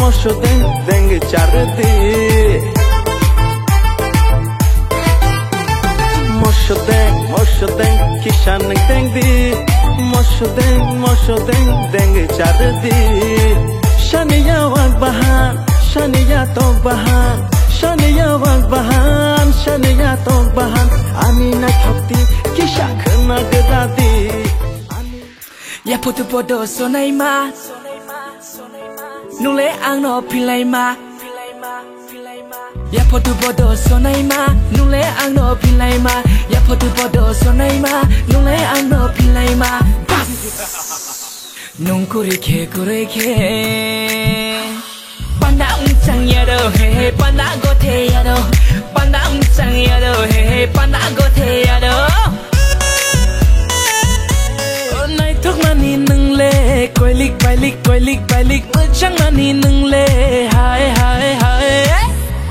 Moshudeng deng chardi Moshudeng kishan deng di Moshudeng deng chardi Shaniya wag bahan Shaniya tok bahan Shaniya wag bahan Shaniya tok bahan Amina thokti kisha khna gadadi Ya putu podo sonai ma Nule ang no pilai ma Ya potu podo sonai ma Nule ang no pilai ma Ya potu podo sonai ma Nule ang no pilai ma Bas Nung kurike Panda uncang yado he Panda gote yado Panda uncang yado he Panda gote yado Nai thok mani nung le Koilik bailik Bercang mani nung le Hai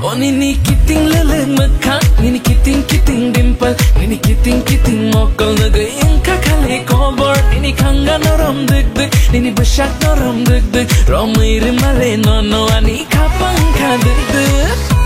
Oni ni kiting leleng mekak Nini kiting dimple Nini kiting mokol Naga yang kakali kobor Nini kangga norom deg Nini besyak norom deg Romai rimale nono Ani kapang ka deg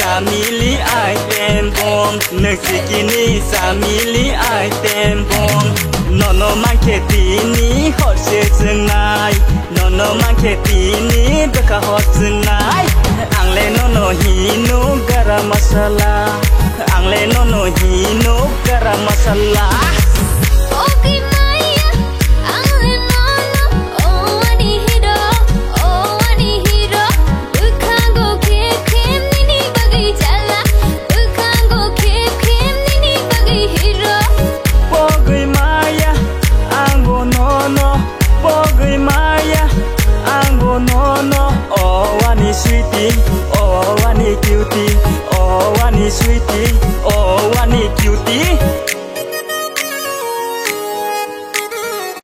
Samili item bomb Nexikini samili item bomb Nono manketini horse sengai Nono no mang kheti ni beka hot sunai angle no hino garam masala angle no hino garam masala Okay Maya angle no oh ani hero ukhango khim nini bagai jala ukhango khim nini bagai hero Pogui Maya ango no Pogui Maya ango no oh wani sweetie oh wani cutie oh wani sweetie oh wani cutie